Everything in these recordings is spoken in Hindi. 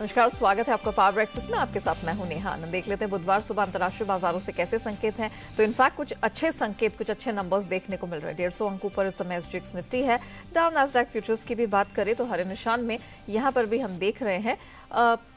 नमस्कार, स्वागत है आपका पावर ब्रेकफास्ट में। आपके साथ मैं हूं नेहा आनंद। देख लेते हैं बुधवार सुबह अंतर्राष्ट्रीय बाजारों से कैसे संकेत हैं। तो इनफैक्ट कुछ अच्छे संकेत, कुछ अच्छे नंबर्स देखने को मिल रहे हैं। 150 अंकों पर इस समय एसजीएक्स निफ्टी है। डाउन नैस्डैक फ्यूचर्स की भी बात करें तो हरे निशान में यहां पर भी हम देख रहे हैं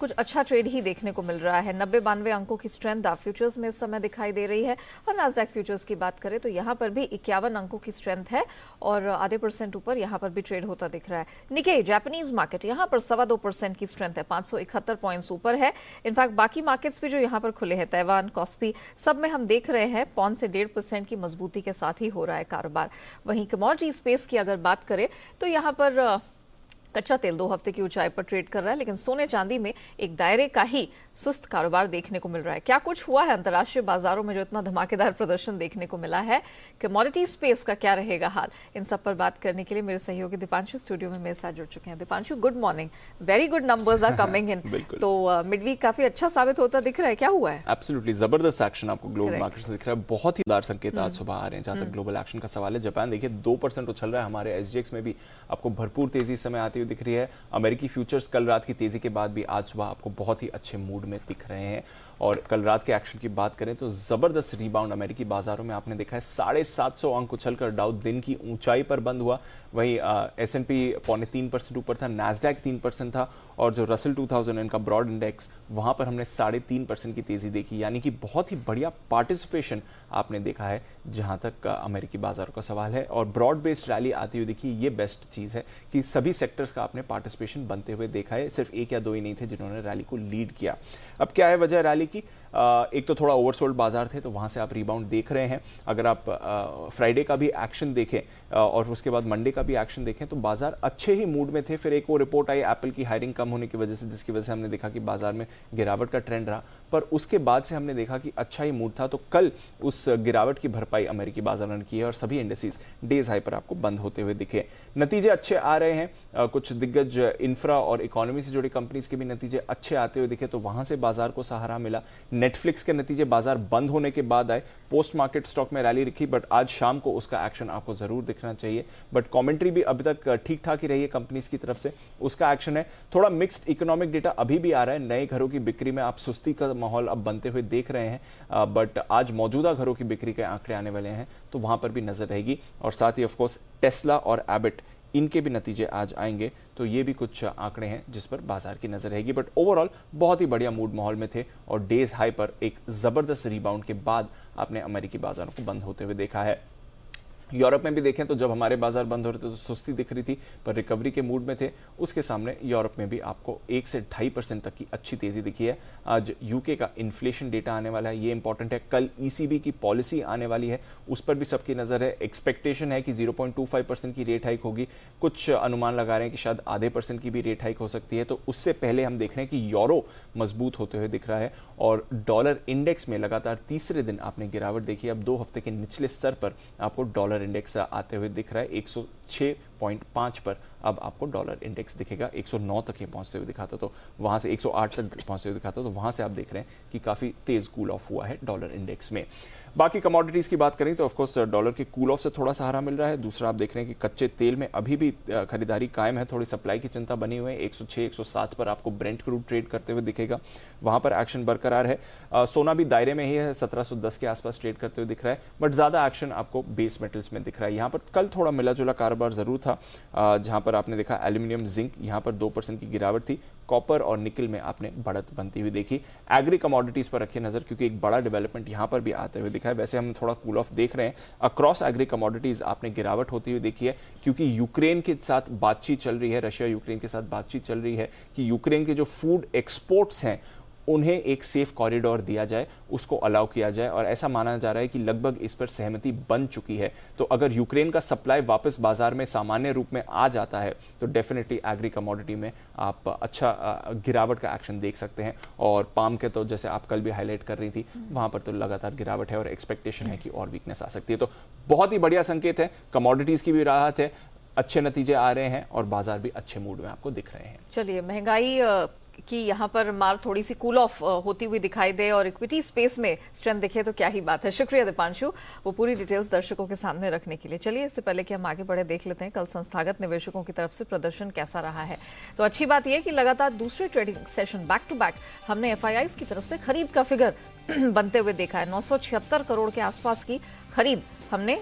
कुछ अच्छा ट्रेड ही देखने को मिल रहा है। 90-92 अंकों की स्ट्रेंथ डाउ फ्यूचर्स में इस समय दिखाई दे रही है। और नैस्डैक फ्यूचर्स की बात करें तो यहाँ पर भी 51 अंकों की स्ट्रेंथ है और आधे % ऊपर यहाँ पर भी ट्रेड होता दिख रहा है। निकेई जापानीज मार्केट यहाँ पर 2.25% की स्ट्रेंथ है, 571 पॉइंट्स ऊपर है। इनफैक्ट बाकी मार्केट्स भी जो यहाँ पर खुले हैं, ताइवान, कॉस्पी, सब में हम देख रहे हैं 0.5 से 1.5% की मजबूती के साथ ही हो रहा है कारोबार। वहीं कमोडिटी स्पेस की अगर बात करें तो यहाँ पर कच्चा तेल 2 हफ्ते की ऊंचाई पर ट्रेड कर रहा है, लेकिन सोने चांदी में एक दायरे का ही सुस्त कारोबार देखने को मिल रहा है। क्या कुछ हुआ है अंतर्राष्ट्रीय बाजारों में जो इतना धमाकेदार प्रदर्शन देखने को मिला है, कमोडिटी स्पेस का क्या रहेगा हाल, इन सब पर बात करने के लिए मेरे सहयोगी दीपांशु स्टूडियो में मेरे साथ जुड़ चुके हैं। Deepanshu, good morning. Very good numbers are coming in. तो मिड वीक काफी अच्छा साबित होता दिख रहा है, क्या हुआ है? एब्सोल्युटली जबरदस्त एक्शन आपको ग्लोबल मार्केट से दिख रहा है। बहुत ही उदार संकेत आज सुबह आ रहे हैं जहां तक ग्लोबल एक्शन का सवाल है। जापान देखिए 2% उछल रहा है, हमारे एसजीएक्स में भी आपको भरपूर तेजी इस समय आती हुई दिख रही है। अमेरिकी फ्यूचर्स कल रात की तेजी के बाद भी आज सुबह आपको बहुत ही अच्छे मूड में दिख रहे हैं। और कल रात के एक्शन की बात करें तो जबरदस्त रिबाउंड अमेरिकी बाजारों में आपने देखा है। 750 अंक उछलकर डाउ दिन की ऊंचाई पर बंद हुआ। वहीं S&P 0.3% ऊपर था, नैस्डैक 3% था और जो रसल 2000 इनका ब्रॉड इंडेक्स, वहां पर हमने 3.5% की तेजी देखी। यानी कि बहुत ही बढ़िया पार्टिसिपेशन आपने देखा है जहां तक अमेरिकी बाजारों का सवाल है। और ब्रॉड बेस्ड रैली आती हुई देखी, ये बेस्ट चीज है कि सभी सेक्टर्स का आपने पार्टिसिपेशन बनते हुए देखा है। सिर्फ एक या दो ही नहीं थे जिन्होंने रैली को लीड किया। अब क्या है वजह रैली की? एक तो थोड़ा ओवरसोल्ड बाजार थे तो वहां से आप रिबाउंड देख रहे हैं। अगर आप फ्राइडे का भी एक्शन देखें और उसके बाद मंडे का भी एक्शन देखें तो बाजार अच्छे ही मूड में थे। फिर एक और रिपोर्ट आई एप्पल की हायरिंग कम होने की वजह से, जिसकी वजह से हमने देखा कि बाजार में गिरावट का ट्रेंड रहा। पर उसके बाद से हमने देखा कि अच्छा ही मूड था। तो कल उस गिरावट की भरपाई अमेरिकी बाजारों ने की है और सभी इंडेक्सेस डेज हाई पर आपको बंद होते हुए दिखे। नतीजे अच्छे आ रहे हैं। कुछ दिग्गज इंफ्रा और इकोनॉमी से जुड़ी कंपनीज के भी नतीजे अच्छे आते हुए दिखे तो वहां से बाजार को सहारा मिला। नेटफ्लिक्स के नतीजे बाजार बंद होने के बाद आए। पोस्ट मार्केट स्टॉक में रैली रखी, बट आज शाम को उसका एक्शन आपको जरूर दिखना चाहिए। बट कमेंट्री भी अभी तक ठीक ठाक ही रही है कंपनीज की तरफ से, उसका एक्शन है। थोड़ा मिक्स्ड इकोनॉमिक डेटा अभी भी आ रहा है। नए घरों की बिक्री में आप सुस्ती का माहौल अब बनते हुए देख रहे हैं, बट आज मौजूदा घरों की बिक्री के आंकड़े आने वाले हैं तो वहां पर भी नजर रहेगी। और साथ ही ऑफकोर्स टेस्ला और एबिट, इनके भी नतीजे आज आएंगे तो ये भी कुछ आंकड़े हैं जिस पर बाजार की नजर रहेगी। बट ओवरऑल बहुत ही बढ़िया मूड माहौल में थे और डेज हाई पर एक जबरदस्त रिबाउंड के बाद आपने अमेरिकी बाजारों को बंद होते हुए देखा है। यूरोप में भी देखें तो जब हमारे बाजार बंद हो रहे थे तो सुस्ती दिख रही थी, पर रिकवरी के मूड में थे। उसके सामने यूरोप में भी आपको 1 से 2.5% तक की अच्छी तेजी दिखी है। आज यूके का इन्फ्लेशन डेटा आने वाला है, ये इंपॉर्टेंट है। कल ईसीबी की पॉलिसी आने वाली है, उस पर भी सबकी नजर है। एक्सपेक्टेशन है कि 0.25% की रेट हाइक होगी। कुछ अनुमान लगा रहे हैं कि शायद आधे % की भी रेट हाइक हो सकती है। तो उससे पहले हम देख रहे हैं कि यूरो मजबूत होते हुए दिख रहा है और डॉलर इंडेक्स में लगातार तीसरे दिन आपने गिरावट देखी। अब 2 हफ्ते के निचले स्तर पर आपको डॉलर इंडेक्स आते हुए दिख रहा है। 106.5 पर अब आपको डॉलर इंडेक्स दिखेगा। 109 तक ही पहुंचते हुए दिखाता, तो वहां से 108 तक पहुंचते हुए दिखाता, तो वहां से आप देख रहे हैं कि काफी तेज कूल ऑफ हुआ है डॉलर इंडेक्स में। बाकी कमोडिटीज की बात करें तो ऑफकोर्स डॉलर के कूल ऑफ से थोड़ा सहारा मिल रहा है। दूसरा आप देख रहे हैं कि कच्चे तेल में अभी भी खरीदारी कायम है, थोड़ी सप्लाई की चिंता बनी हुई है। 106-107 पर आपको ब्रेंट क्रूड ट्रेड करते हुए दिखेगा, वहां पर एक्शन बरकरार है। सोना भी दायरे में ही है, 1710 के आसपास ट्रेड करते हुए दिख रहा है, बट ज्यादा एक्शन आपको बेस मेटल्स में दिख रहा है। यहाँ पर कल थोड़ा मिला जुला कारोबार जरूर था, जहां पर आपने देखा एल्यूमिनियम, जिंक, यहाँ पर 2% की गिरावट थी। कॉपर और निकल में आपने बढ़त बनती हुई देखी। एग्री कमोडिटीज पर रखिए नजर, क्योंकि एक बड़ा डेवलपमेंट यहां पर भी आते हुए दिखा है। वैसे हम थोड़ा कूल ऑफ देख रहे हैं। अक्रॉस एग्री कमोडिटीज आपने गिरावट होती हुई देखी है, क्योंकि यूक्रेन के साथ बातचीत चल रही है, रशिया यूक्रेन के साथ बातचीत चल रही है कि यूक्रेन के जो फूड एक्सपोर्ट्स हैं उन्हें एक सेफ कॉरिडोर दिया जाए, उसको अलाउ किया जाए। और ऐसा माना जा रहा है कि लगभग इस पर सहमति बन चुकी है। तो अगर यूक्रेन का सप्लाई वापस बाजार में सामान्य रूप में आ जाता है तो डेफिनेटली एग्री कमोडिटी में आप अच्छा गिरावट का एक्शन देख सकते हैं। और पाम के तो जैसे आप कल भी हाईलाइट कर रही थी, वहां पर तो लगातार गिरावट है और एक्सपेक्टेशन है कि और वीकनेस आ सकती है। तो बहुत ही बढ़िया संकेत है, कमोडिटीज की भी राहत है, अच्छे नतीजे आ रहे हैं और बाजार भी अच्छे मूड में आपको दिख रहे हैं। चलिए, महंगाई कि यहाँ पर मार थोड़ी सी कूल ऑफ होती हुई दिखाई दे और इक्विटी स्पेस में स्ट्रेंथ दिखे तो क्या ही बात है। शुक्रिया दीपांशु, वो पूरी डिटेल्स दर्शकों के सामने रखने के लिए। चलिए इससे पहले कि हम आगे बढ़े देख लेते हैं कल संस्थागत निवेशकों की तरफ से प्रदर्शन कैसा रहा है। तो अच्छी बात यह कि लगातार दूसरे trading session back to back हमने FIIs की तरफ से खरीद का फिगर बनते हुए देखा है। 976 करोड़ के आसपास की खरीद हमने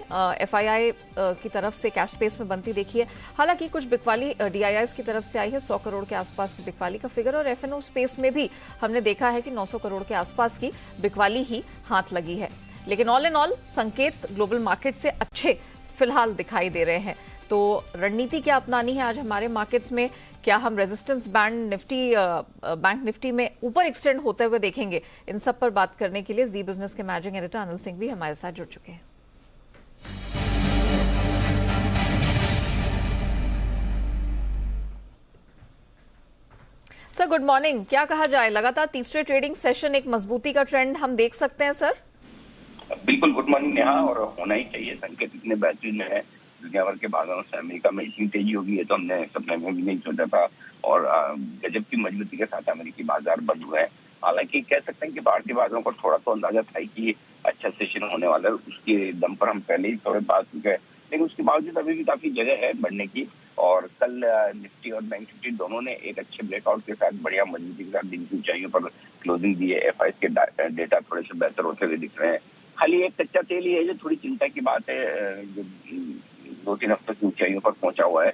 FII की तरफ से कैश स्पेस में बनती देखी है। हालांकि कुछ बिकवाली DIIs की तरफ से आई है, 100 करोड़ के आसपास की बिकवाली का फिगर, और FNO स्पेस में भी हमने देखा है कि 900 करोड़ के आसपास की बिकवाली ही हाथ लगी है। लेकिन ऑल इन ऑल संकेत ग्लोबल मार्केट से अच्छे फिलहाल दिखाई दे रहे हैं। तो रणनीति क्या अपनानी है आज हमारे मार्केट्स में? क्या हम resistance band Nifty bank Nifty में ऊपर एक्सटेंड होते हुए देखेंगे? इन सब पर बात करने के लिए जी बिजनेस के मैनेजिंग एडिटर अनिल सिंह भी हमारे साथ जुड़ चुके हैं। Sir good morning. क्या कहा जाए, लगातार तीसरे ट्रेडिंग सेशन एक मजबूती का ट्रेंड हम देख सकते हैं सर? बिल्कुल गुड मॉर्निंग नेहा, और होना ही चाहिए। संकेत इतने बेहतरीन है दुनिया भर के बाजारों से। अमेरिका में इतनी तेजी होगी है तो हमने सपने में भी नहीं सोचा था, और गजब की मजबूती के साथ अमेरिकी बाजार बंद हुए हैं। हालांकि कह सकते हैं कि भारतीय बाजारों को थोड़ा तो अंदाजा था कि अच्छा सेशन होने वाला है, उसके दम पर हम पहले ही थोड़े बात चुके हैं, लेकिन उसके बावजूद अभी भी काफी जगह है बढ़ने की। और कल निफ्टी और बैंक निफ्टी दोनों ने एक अच्छे ब्रेकआउट के साथ बढ़िया मजबूती के साथ दिन की ऊंचाइयों पर क्लोजिंग दी है। FIs के डेटा थोड़े से बेहतर होते हुए दिख रहे हैं। खाली एक कच्चा तेल ही है जो थोड़ी चिंता की बात है, जो 2-3 हफ्तों की ऊंचाइयों पर पहुंचा हुआ है।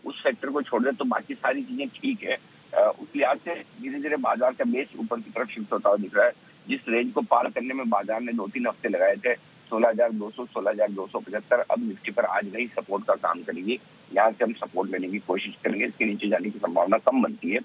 उस सेक्टर को छोड़ दे तो बाकी सारी चीजें ठीक है। उस लिहाज से धीरे धीरे बाजार का बेस ऊपर की तरफ शिफ्ट होता हुआ दिख रहा है। जिस रेंज को पार करने में बाजार ने 2-3 हफ्ते लगाए थे, 16,200, 16,275, अब निफ्टी पर आज नहीं सपोर्ट का काम करेगी। यहाँ से हम सपोर्ट लेने की कोशिश करेंगे, इसके नीचे जाने की संभावना कम बनती है।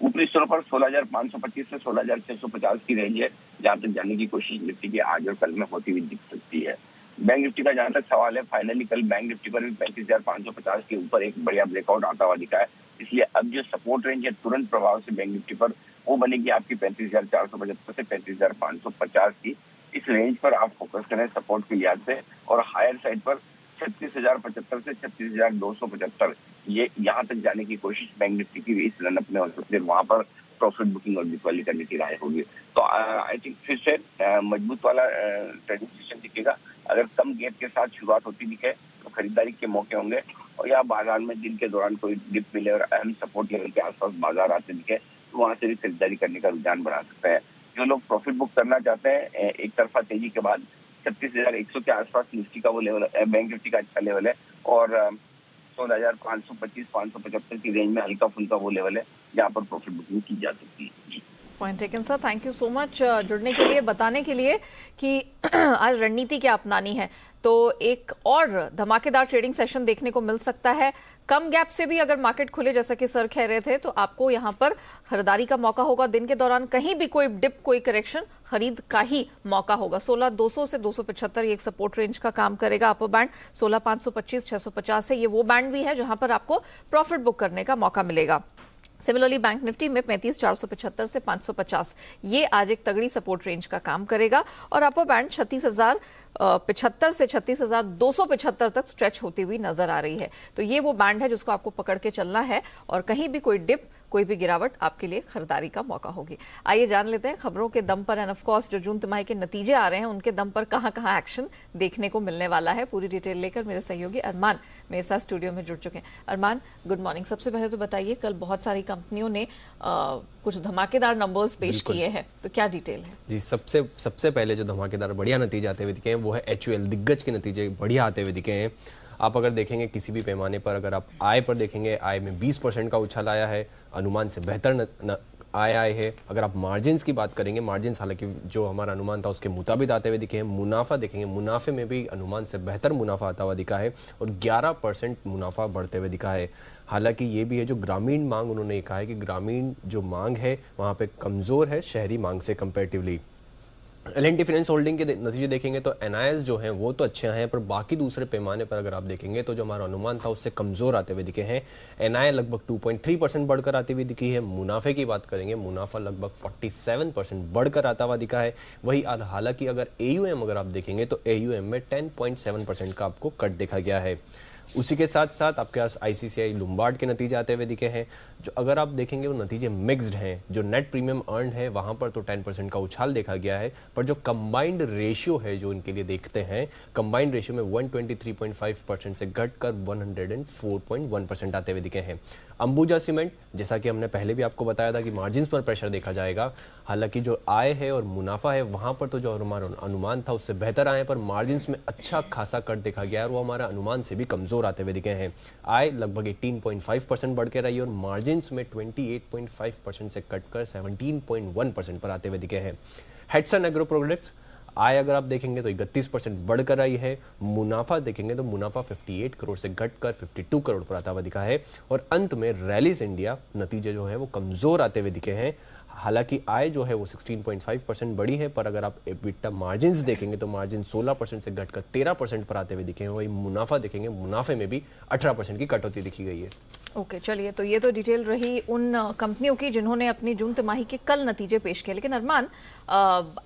ऊपरी स्तरों पर 16,525 से 16,650 की रेंज है, जहां तक जाने की कोशिश निफ्टी की आज और कल में होती हुई दिख सकती है। बैंक निफ्टी का जहां तक सवाल है, फाइनली कल बैंक निफ्टी पर भी 35,550 के ऊपर एक बढ़िया ब्रेकआउट आता हुआ दिखा है। इसलिए अब जो सपोर्ट रेंज है तुरंत प्रभाव से बैंक निफ्टी पर वो बनेगी आपकी 35,475 से 35,550 की। इस रेंज पर आप फोकस करें सपोर्ट के लिहाज से, और हायर साइड पर 36,075 से 36,275 ये यहाँ तक जाने की कोशिश बैंक निफ्टी की इस रनअप में हो सकती है। वहां पर प्रॉफिट बुकिंग और बिकवाली करने की राय होगी। तो आई थिंक फिर से मजबूत वाला ट्रेडिंग सेशन दिखेगा। अगर कम गैप के साथ शुरुआत होती दिखे तो खरीदारी के मौके होंगे, और या बाजार में दिन के दौरान कोई डिप मिले और अहम सपोर्ट लेवल के आसपास बाजार आते दिखे तो वहां से भी खरीदारी करने का रुझान बढ़ा सकते हैं। जो लोग प्रॉफिट बुक करना चाहते हैं एक तरफा तेजी के बाद 36,100 के आसपास निफ्टी का वो लेवल, बैंक निफ्टी का अच्छा लेवल है, और 16,525-575 की रेंज में हल्का फुल्का वो लेवल है जहाँ पर प्रॉफिट बुकिंग की जा सकती है। Point taken sir, thank you so much जुड़ने के लिए, बताने के लिए कि आज रणनीति क्या अपनानी है। तो एक और धमाकेदार ट्रेडिंग सेशन देखने को मिल सकता है। कम गैप से भी अगर मार्केट खुले जैसा कि सर कह रहे थे तो आपको यहां पर खरीदारी का मौका होगा। दिन के दौरान कहीं भी कोई डिप, कोई करेक्शन, खरीद का ही मौका होगा। 16,200 से 275 ये एक सपोर्ट रेंज का काम करेगा। अपर बैंड 16,525, 650 है, ये वो बैंड भी है जहां पर आपको प्रॉफिट बुक करने का मौका मिलेगा। सिमिलरली बैंक निफ्टी में 35,475 से 550 ये आज एक तगड़ी सपोर्ट रेंज का काम करेगा, और अपर बैंड 36,075 से 36,275 तक स्ट्रेच होती हुई नजर आ रही है। तो ये वो बैंड है जिसको आपको पकड़ के चलना है, और कहीं भी कोई डिप, कोई भी गिरावट आपके लिए खरीदारी का मौका होगी। आइए जान लेते हैं खबरों के दम पर एंड ऑफ कोर्स जो जून तिमाही के नतीजे आ रहे हैं उनके दम पर कहां कहां एक्शन देखने को मिलने वाला है। पूरी डिटेल लेकर मेरे सहयोगी अरमान मेरे साथ स्टूडियो में जुड़ चुके हैं। अरमान गुड मॉर्निंग। सबसे पहले तो बताइए, कल बहुत सारी कंपनियों ने कुछ धमाकेदार नंबर्स पेश किए हैं, तो क्या डिटेल है? जी, सबसे पहले जो धमाकेदार बढ़िया नतीजे आते हुए दिखे हैं वो है HUL। दिग्गज के नतीजे बढ़िया आते हुए दिखे हैं। आप अगर देखेंगे किसी भी पैमाने पर, अगर आप आय पर देखेंगे, आय में 20% का उछाल आया है, अनुमान से बेहतर आय है। अगर आप मार्जिन्स की बात करेंगे, मार्जिन्स हालांकि जो हमारा अनुमान था उसके मुताबिक आते हुए दिखे हैं। मुनाफा देखेंगे, मुनाफे में भी अनुमान से बेहतर मुनाफा आता हुआ दिखा है, और 11% मुनाफा बढ़ते हुए दिखा है। हालांकि ये भी है जो ग्रामीण मांग, उन्होंने ये कहा है कि ग्रामीण जो मांग है वहाँ पे कमज़ोर है शहरी मांग से कंपेरेटिवली। L&T फाइनेंस होल्डिंग के नतीजे देखेंगे तो NIS जो हैं वो तो अच्छे हैं, पर बाकी दूसरे पैमाने पर अगर आप देखेंगे तो जो हमारा अनुमान था उससे कमज़ोर आते हुए दिखे हैं। NI लगभग 2.3% बढ़कर आती हुई दिखी है। मुनाफे की बात करेंगे, मुनाफा लगभग 47% बढ़कर आता हुआ दिखा है। वही हालांकि अगर AUM अगर आप देखेंगे तो AUM में 10.7% का आपको कट देखा गया है। उसी के साथ साथ आपके पास आईसीआईसीआई लुम्बार्ड के नतीजे आते हुए दिखे हैं, जो अगर आप देखेंगे वो नतीजे मिक्स्ड हैं। जो नेट प्रीमियम अर्न है वहां पर तो 10% का उछाल देखा गया है, पर जो कंबाइंड रेशियो है जो इनके लिए देखते हैं, कंबाइंड रेशियो में 123.5% से घटकर 104.1% आते हुए दिखे हैं। अंबुजा सीमेंट, जैसा कि हमने पहले भी आपको बताया था कि मार्जिन्स पर प्रेशर देखा जाएगा, हालांकि जो आय है और मुनाफा है वहां पर तो जो हमारा अनुमान था उससे बेहतर आए, पर मार्जिन्स में अच्छा खासा कट देखा गया है और वो हमारा अनुमान से भी कमजोर आते हुए दिखे हैं। आय लगभग 18.5% बढ़ के रही और मार्जिन्स में 28.5% से कटकर 17.1% पर आते हुए दिखे हैं। हेटसन एग्रो प्रोडक्ट्स, आय अगर आप देखेंगे तो 31% बढ़कर आई है, मुनाफा देखेंगे तो मुनाफा 58 करोड़ से घटकर 52 करोड़ पर आता हुआ दिखा है। और अंत में रैलिस इंडिया, नतीजे जो है वो कमजोर आते हुए दिखे हैं। हालांकि आय जो है वो 16.5% बढ़ी है, पर अगर आप एबिटा मार्जिन्स देखेंगे तो मार्जिन 16% से घटकर 13% पर आते हुए दिखे हैं। वही मुनाफा देखेंगे, मुनाफे में भी 18% की कटौती दिखी गई है। ओके, चलिए, तो ये तो डिटेल रही उन कंपनियों की जिन्होंने अपनी जून तिमाही के कल नतीजे पेश किए। लेकिन अरमान,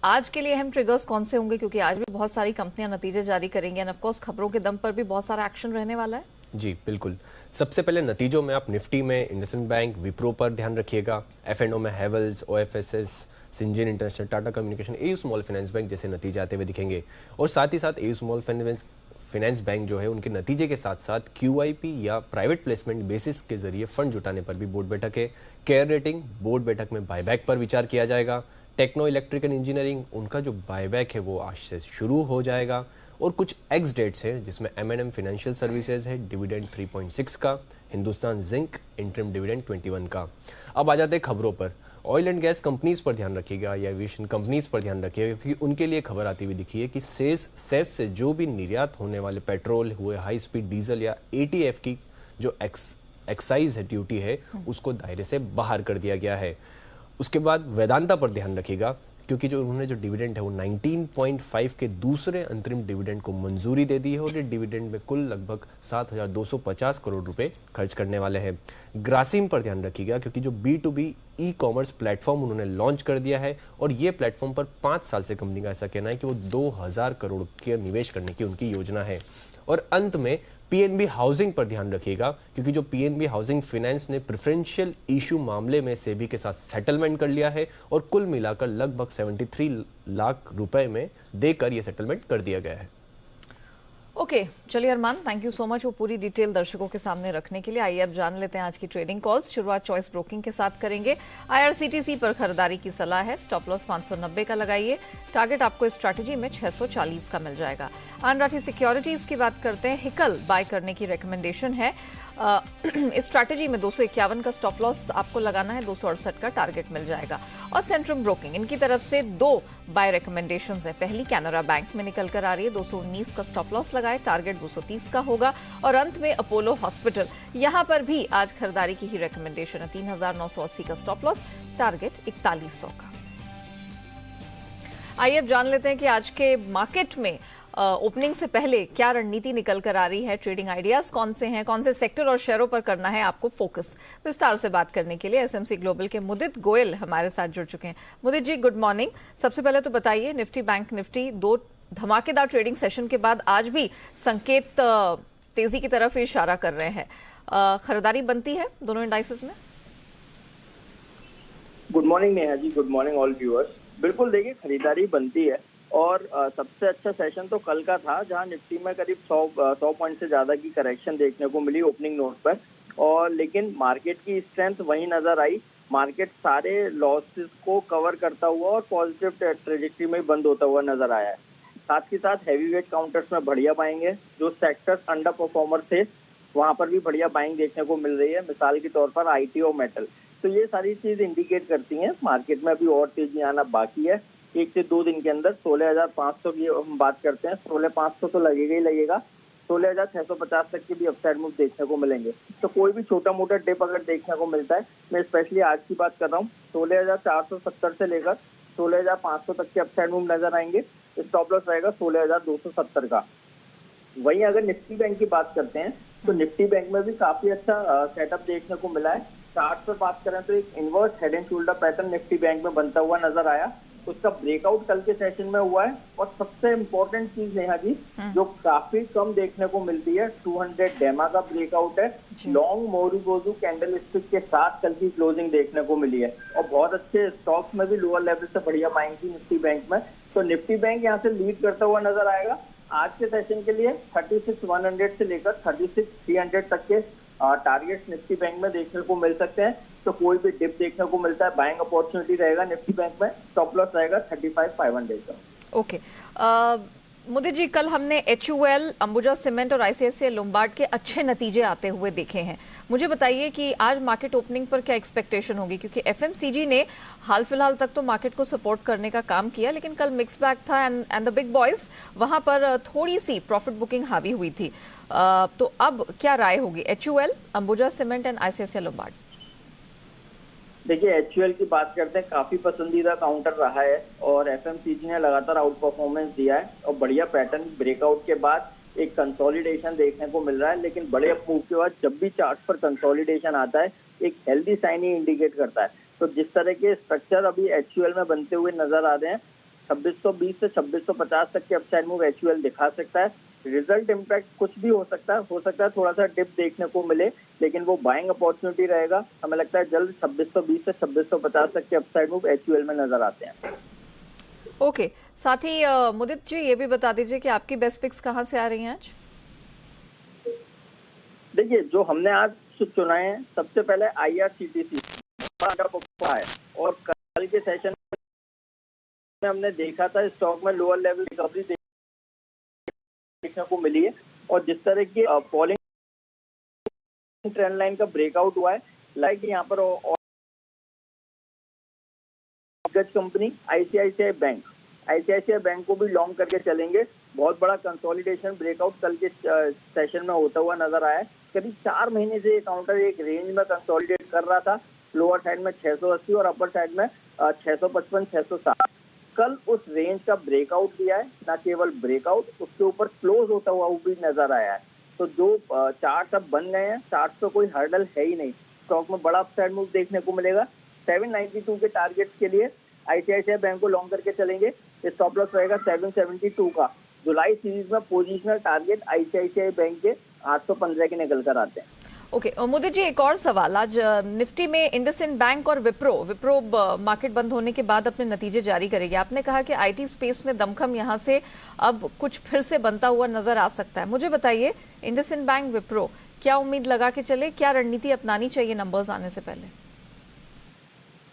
आज के लिए अहम ट्रिगर्स कौन से होंगे, क्योंकि आज भी बहुत सारी कंपनियां नतीजे जारी करेंगी एंड ऑफ कोर्स खबरों के दम पर भी बहुत सारा एक्शन रहने वाला है। जी बिल्कुल। सबसे पहले नतीजों में आप निफ्टी में इंडसइंड बैंक, विप्रो पर ध्यान रखिएगा। एफ&ओ में Havells, OFSS, Syngene international, Tata communication, AU small finance bank जैसे नतीजे आते हुए दिखेंगे। और साथ ही साथ एयू स्मॉल फाइनेंस बैंक जो है उनके नतीजे के साथ साथ QIP या प्राइवेट प्लेसमेंट बेसिस के जरिए फंड जुटाने पर भी बोर्ड बैठक है। केयर रेटिंग, बोर्ड बैठक में बायबैक पर विचार किया जाएगा। टेक्नो इलेक्ट्रिक एंड इंजीनियरिंग, उनका जो बायबैक है वो आज से शुरू हो जाएगा। और कुछ एक्स डेट्स हैं जिसमें M&M फाइनेंशियल सर्विसेज है, डिविडेंड 3.6 का, हिंदुस्तान जिंक इंटरिम डिविडेंड 21 का। अब आ जाते हैं खबरों पर। ऑयल एंड गैस कंपनीज पर ध्यान रखिएगा या एविएशन कंपनीज पर ध्यान रखिएगा, क्योंकि उनके लिए खबर आती हुई दिखी है कि सेस से जो भी निर्यात होने वाले पेट्रोल हुए, हाई स्पीड डीजल या ATF की जो एक्साइज है, ड्यूटी है, उसको दायरे से बाहर कर दिया गया है। उसके बाद वेदांता पर ध्यान रखिएगा, क्योंकि जो उन्होंने जो डिविडेंड है वो 19.5 के दूसरे अंतरिम डिविडेंड को मंजूरी दे दी है और ये डिविडेंड में कुल लगभग 7,250 करोड़ रुपए खर्च करने वाले हैं। ग्रासिम पर ध्यान रखिएगा, क्योंकि जो B2B ई-कॉमर्स प्लेटफॉर्म उन्होंने लॉन्च कर दिया है और ये प्लेटफॉर्म पर 5 साल से कंपनी का ऐसा कहना है कि वो 2,000 करोड़ के निवेश करने की उनकी योजना है। और अंत में PNB हाउसिंग पर ध्यान रखिएगा, क्योंकि जो PNB हाउसिंग फाइनेंस ने प्रेफरेंशियल इशू मामले में सेबी के साथ सेटलमेंट कर लिया है और कुल मिलाकर लगभग 73 लाख रुपए में देकर यह सेटलमेंट कर दिया गया है। ओके, चलिए अरमान, थैंक यू सो मच वो पूरी डिटेल दर्शकों के सामने रखने के लिए। आइए अब जान लेते हैं आज की ट्रेडिंग कॉल्स। शुरुआत चॉइस ब्रोकिंग के साथ करेंगे। IRCTC पर खरीदारी की सलाह है, स्टॉप लॉस 590 का लगाइए, टारगेट आपको इस स्ट्रैटेजी में 640 का मिल जाएगा। आनराठी सिक्योरिटीज की बात करते हैं, हिकल बाय करने की रिकमेंडेशन है। इस स्ट्रैटेजी में 251 का स्टॉप लॉस आपको लगाना है, 268 का टारगेट मिल जाएगा। और सेंट्रम ब्रोकिंग, इनकी तरफ से 2 बाय रिकमेंडेशंस है। पहली कैनरा बैंक में निकल कर आ रही है, 219 का स्टॉप लॉस लगाए, टारगेट 230 का होगा। और अंत में अपोलो हॉस्पिटल, यहां पर भी आज खरीदारी की ही रिकमेंडेशन है, 3,980 का स्टॉप लॉस, टारगेट 4100 का। आइए अब जान लेते हैं कि आज के मार्केट में ओपनिंग से पहले क्या रणनीति निकल कर आ रही है, ट्रेडिंग आइडियाज कौन से हैं, कौन से सेक्टर और शेयरों पर करना है आपको फोकस। विस्तार से बात करने के लिए SMC ग्लोबल के मुदित गोयल हमारे साथ जुड़ चुके हैं। मुदित जी, गुड मॉर्निंग। सबसे पहले तो बताइए, निफ्टी बैंक निफ्टी 2 धमाकेदार ट्रेडिंग सेशन के बाद आज भी संकेत तेजी की तरफ इशारा कर रहे हैं, खरीदारी बनती है दोनों इंडाइसेस में? Good morning Neha ji, good morning all viewers. बिल्कुल, देखिए खरीदारी बनती है और सबसे अच्छा सेशन तो कल का था, जहां निफ्टी में करीब 100 पॉइंट से ज्यादा की करेक्शन देखने को मिली ओपनिंग नोट पर। और लेकिन मार्केट की स्ट्रेंथ वही नजर आई, मार्केट सारे लॉसेस को कवर करता हुआ और पॉजिटिव ट्रेजेक्टरी में बंद होता हुआ नजर आया है। साथ ही साथ हैवी वेट काउंटर्स में बढ़िया पाएंगे, जो सेक्टर्स अंडर परफॉर्मर थे वहां पर भी बढ़िया बाइंग देखने को मिल रही है, मिसाल के तौर पर IT और मेटल। तो ये सारी चीज इंडिकेट करती हैं मार्केट में अभी और तेजी आना बाकी है। 1 से 2 दिन के अंदर 16,500 की हम बात करते हैं, 16,500 तो लगेगा ही लगेगा, 16,650 तक के भी अपसाइड मूव देखने को मिलेंगे। तो कोई भी छोटा मोटा डिप अगर देखने को मिलता है, मैं स्पेशली आज की बात कर रहा हूँ, 16,470 से लेकर 16,500 तक के अपसाइड मूव नजर आएंगे। स्टॉप लॉस रहेगा 16,270 का। वहीं अगर निफ्टी बैंक की बात करते हैं तो निफ्टी बैंक में भी काफी अच्छा सेटअप देखने को मिला है। चार्ट पर बात करें तो एक inverse head and shoulder pattern Nifty bank में बनता हुआ नजर आया उसका ब्रेकआउट कल के सेशन में हुआ है। और सबसे इम्पोर्टेंट चीज नेहा जी जो काफी कम देखने को मिलती है, 200 डेमा का ब्रेकआउट है, लॉन्ग मोरिगोजू कैंडल स्टिक के साथ कल की क्लोजिंग देखने को मिली है। और बहुत अच्छे स्टॉक्स में भी लोअर लेवल से बढ़िया बाइंग थी निफ्टी बैंक में। तो निफ्टी बैंक यहाँ से लीड करता हुआ नजर आएगा। आज के सेशन के लिए 36,100 से लेकर 36,300 तक के टारगेट्स निफ्टी बैंक में देखने को मिल सकते हैं। तो कोई भी डिप देखने को मिलता है, बाइंग अपॉर्चुनिटी रहेगा निफ्टी बैंक में। स्टॉप लॉस रहेगा 35,500 का। ओके मुदित जी, कल हमने HUL, अंबुजा सीमेंट और ICICI लोम्बार्ड के अच्छे नतीजे आते हुए देखे हैं। मुझे बताइए कि आज मार्केट ओपनिंग पर क्या एक्सपेक्टेशन होगी, क्योंकि FMCG ने हाल फिलहाल तक तो मार्केट को सपोर्ट करने का काम किया, लेकिन कल मिक्स बैग था एंड द बिग बॉयज वहां पर थोड़ी सी प्रॉफिट बुकिंग हावी हुई थी। तो अब क्या राय होगी HUL, Ambuja cement and ICICI Lombard? देखिए HUL की बात करते हैं, काफी पसंदीदा काउंटर रहा है और FMCG ने लगातार आउट परफॉर्मेंस दिया है और बढ़िया पैटर्न ब्रेकआउट के बाद एक कंसोलिडेशन देखने को मिल रहा है। लेकिन बड़े मूव के बाद जब भी चार्ट पर कंसोलिडेशन आता है एक हेल्दी साइन ही इंडिकेट करता है। तो जिस तरह के स्ट्रक्चर अभी HUL में बनते हुए नजर आ रहे हैं, 2620 से 2650 तक के अपसाइड मूव HUL दिखा सकता है। रिजल्ट इम्पैक्ट कुछ भी हो सकता है थोड़ा सा डिप देखने को मिले, लेकिन वो बाइंग अपॉर्चुनिटी रहेगा। हमें लगता है जल्द 2620 से 2650 तक के अपसाइड मूव HUL में नजर आते हैं। ओके, साथ ही मुदित जी ये भी बता दीजिए कि आपकी बेस्ट पिक्स कहाँ से आ रही हैं आज? देखिए जो हमने आज चुना है, सबसे पहले IRCTC है और कल के सेशन में हमने देखा था स्टॉक में लोअर लेवल रिकवरी देखने को मिली है। और जिस तरह की फॉलिंग ट्रेंड लाइन का ब्रेकआउट हुआ है, लाइक यहाँ पर कंपनी ICICI बैंक को भी लॉन्ग करके चलेंगे। बहुत बड़ा कंसोलिडेशन ब्रेकआउट कल के सेशन में होता हुआ नजर आया है। करीब 4 महीने से ये काउंटर एक रेंज में कंसोलिडेट कर रहा था, लोअर साइड में 680 और अपर साइड में 655 660। कल उस रेंज का ब्रेकआउट दिया है, ना केवल ब्रेकआउट, उसके ऊपर क्लोज होता हुआ वो भी नजर आया है। तो जो चार्ट अब बन गए हैं, चार्ट तो कोई हर्डल है ही नहीं। स्टॉक में बड़ा अपसाइड मूव देखने को मिलेगा। 792 के टारगेट्स के लिए ICICI बैंक को लॉन्ग करके चलेंगे। स्टॉप लॉस रहेगा 772 का। जुलाई सीरीज में पोजिशनल टारगेट ICICI बैंक के 815 के निकल कर आते हैं। ओके मुदित जी, एक और सवाल। आज निफ्टी में इंडसइंड बैंक और विप्रो मार्केट बंद होने के बाद अपने नतीजे जारी करेगी। आपने कहा कि IT स्पेस में दमखम यहां से अब कुछ फिर से बनता हुआ नजर आ सकता है। मुझे बताइए, इंडसइंड बैंक, विप्रो, क्या उम्मीद लगा के चले, क्या रणनीति अपनानी चाहिए नंबर्स आने से पहले?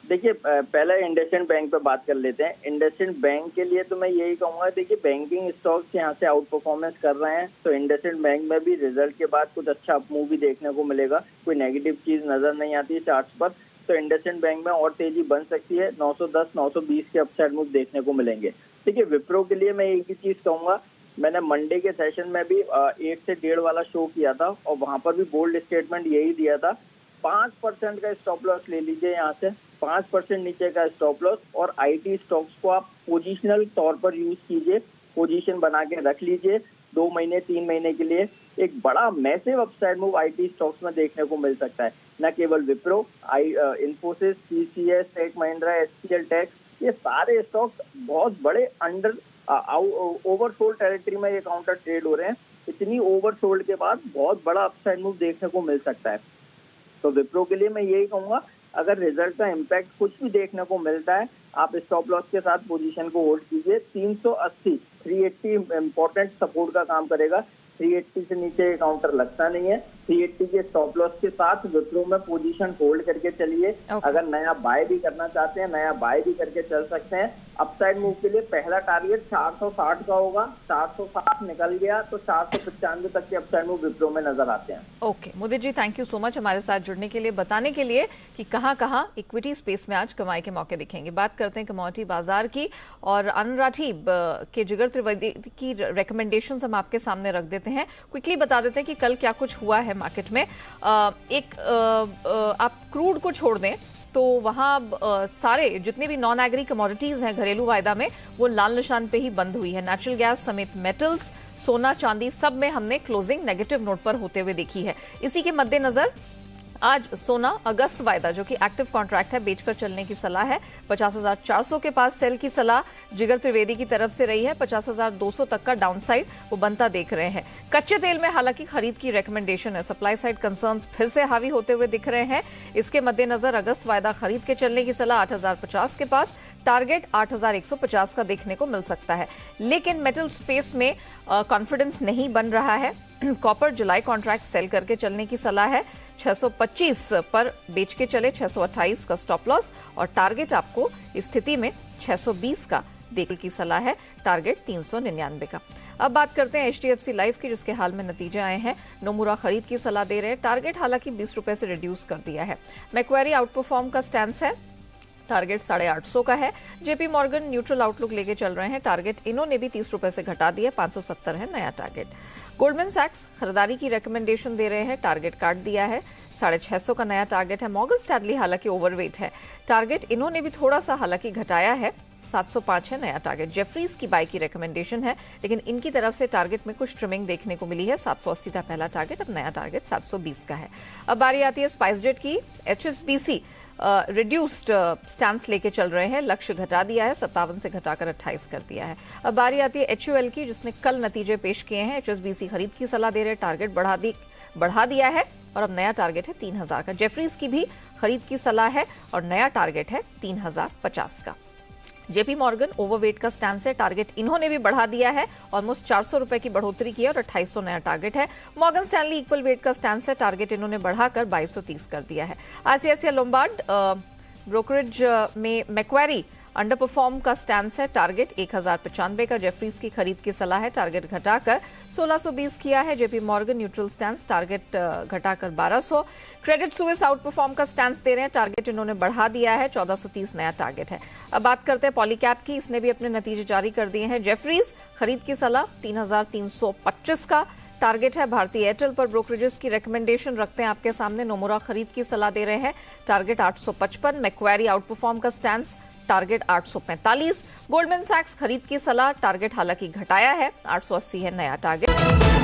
देखिए पहले इंडसइंड बैंक पे बात कर लेते हैं। इंडसइंड बैंक के लिए तो मैं यही कहूंगा, देखिए बैंकिंग स्टॉक्स यहाँ से आउट परफॉर्मेंस कर रहे हैं, तो इंडसइंड बैंक में भी रिजल्ट के बाद कुछ अच्छा अपमूव भी देखने को मिलेगा। कोई नेगेटिव चीज नजर नहीं आती है चार्ट्स पर। तो इंडसइंड बैंक में और तेजी बन सकती है, 910 920 के अपसाइड मूव देखने को मिलेंगे। देखिए विप्रो के लिए मैं एक ही चीज कहूंगा, मैंने मंडे के सेशन में भी 1 से 1.5 वाला शो किया था और वहां पर भी बोल्ड स्टेटमेंट यही दिया था। 5% का स्टॉप लॉस ले लीजिए यहाँ से, 5% नीचे का स्टॉप लॉस। और IT स्टॉक्स को आप पोजिशनल तौर पर यूज कीजिए, पोजीशन बना के रख लीजिए 2 महीने 3 महीने के लिए। एक बड़ा massive upside move IT stocks में देखने को मिल सकता है। न केवल Wipro, Infosys, TCS, tech Mahindra, HCL tech, ये सारे स्टॉक्स बहुत बड़े अंडर ओवरसोल्ड टेरिटरी में ये काउंटर ट्रेड हो रहे हैं। इतनी ओवरसोल्ड के बाद बहुत बड़ा अपसाइड मूव देखने को मिल सकता है। तो विप्रो के लिए मैं यही कहूंगा, अगर रिजल्ट का इम्पैक्ट कुछ भी देखने को मिलता है, आप स्टॉप लॉस के साथ पोजीशन को होल्ड कीजिए। 380 380 इंपॉर्टेंट सपोर्ट का काम करेगा। 380 से नीचे काउंटर लगता नहीं है। 380 के स्टॉप लॉस के साथ विप्रो में पोजीशन होल्ड करके चलिए। अगर नया बाय भी करना चाहते हैं, नया बाय भी करके चल सकते हैं। अपसाइड मूव के लिए पहला टारगेट 460 का होगा। 460 निकल गया तो 495 तक के अपसाइड मूव विप्रो में नजर आते हैं। Okay Mudit ji, thank you so much हमारे साथ जुड़ने के लिए, बताने के लिए कि कहां इक्विटी स्पेस में आज कमाई के मौके दिखेंगे। बात करते हैं कमोडिटी बाजार की और अनुराठी के जिगर त्रिवेदी की रिकमेंडेशंस हम आपके सामने रख देते हैं। क्विकली बता देते हैं कि कल क्या कुछ हुआ है मार्केट में। आप क्रूड को छोड़ दें तो वहां सारे जितने भी नॉन एग्री कमोडिटीज हैं घरेलू वायदा में, वो लाल निशान पे ही बंद हुई है। नेचुरल गैस समेत मेटल्स, सोना, चांदी, सब में हमने क्लोजिंग नेगेटिव नोट पर होते हुए देखी है। इसी के मद्देनजर आज सोना अगस्त वायदा जो कि एक्टिव कॉन्ट्रैक्ट है बेचकर चलने की सलाह है। 50,400 के पास सेल की सलाह जिगर त्रिवेदी की तरफ से रही है। 50,200 तक का डाउनसाइड वो बनता देख रहे हैं। कच्चे तेल में हालांकि खरीद की रेकमेंडेशन है। सप्लाई साइड कंसर्न्स फिर से हावी होते हुए दिख रहे हैं। इसके मद्देनजर अगस्त वायदा खरीद के चलने की सलाह 8,050 के पास, टारगेट 8,150 का देखने को मिल सकता है। लेकिन मेटल स्पेस में कॉन्फिडेंस नहीं बन रहा है। कॉपर जुलाई कॉन्ट्रैक्ट सेल करके चलने की सलाह है। 625 पर बेच के चले, 628 का स्टॉप लॉस और टारगेट आपको इस स्थिति में 620 का देखने की सलाह है। टारगेट 399 का। अब बात करते हैं HDFC लाइफ की, जिसके हाल में नतीजे आए हैं। नोमुरा खरीद की सलाह दे रहे हैं। टारगेट हालांकि 20 रुपए से रिड्यूस कर दिया है। मैक्वेरी आउटपरफॉर्म का स्टैंस है। टारगेट 850 का है। जेपी मॉर्गन न्यूट्रल आउटलुक लेके चल रहे हैं। टारगेट इन्होंने भी 30 रुपए से घटा दिया, 570 है नया टारगेट। गोल्डमैन सैक्स खरीदारी की रेकमेंडेशन दे रहे हैं। टारगेट काट दिया है, 650 का नया टारगेट है। मॉर्गन स्टैनली हालांकि ओवरवेट है। टारगेट इन्होंने भी थोड़ा सा हालांकि घटाया है, 705 है नया टारगेट। जेफरीज की बाय की रेकमेंडेशन है, लेकिन इनकी तरफ से टारगेट में कुछ ट्रिमिंग देखने को मिली है। 780 था पहला टारगेट, अब नया टारगेट 720 का है। अब बारी आती है स्पाइसजेट की। HSBC रिड्यूस्ड स्टैंस लेके चल रहे हैं। लक्ष्य घटा दिया है, 57 से घटाकर 28 कर दिया है। अब बारी आती है HUL की, जिसने कल नतीजे पेश किए हैं। HSBC खरीद की सलाह दे रहे हैं। टारगेट बढ़ा दिया है और अब नया टारगेट है 3,000 का। जेफरीज की भी खरीद की सलाह है और नया टारगेट है 3,050 का। जेपी मॉर्गन ओवरवेट का स्टैंस है। टारगेट इन्होंने भी बढ़ा दिया है, ऑलमोस्ट 400 रुपए की बढ़ोतरी की है और 2800 नया टारगेट है। मॉर्गन स्टैनली इक्वल वेट का स्टैंस है। टारगेट इन्होंने बढ़ाकर 2230 कर दिया है। ICICI लोम्बार्ड ब्रोकरेज में मैक्वेरी अंडर परफॉर्म का स्टैंस है। टारगेट 1,095 का। जेफरीज की खरीद की सलाह है। टारगेट घटाकर 1620 किया है। JP Morgan neutral stance, target घटाकर 1200। क्रेडिट स्विस आउट परफॉर्म का स्टैंस दे रहे हैं। टारगेट इन्होंने बढ़ा दिया है, 1430 नया टारगेट है। अब बात करते हैं पॉलीकैप की। इसने भी अपने नतीजे जारी कर दिए हैं। जेफरीज खरीद की सलाह 3,325 का टारगेट है। भारतीय एयरटेल पर ब्रोकरेजेस की रेकमेंडेशन रखते हैं आपके सामने। नोमुरा खरीद की सलाह दे रहे हैं। टारगेट 855। मैक्वेरी आउट परफॉर्म का स्टैंस, टारगेट 845। गोल्डमैन सैक्स खरीद की सलाह, टारगेट हालांकि घटाया है, 880 है नया टारगेट।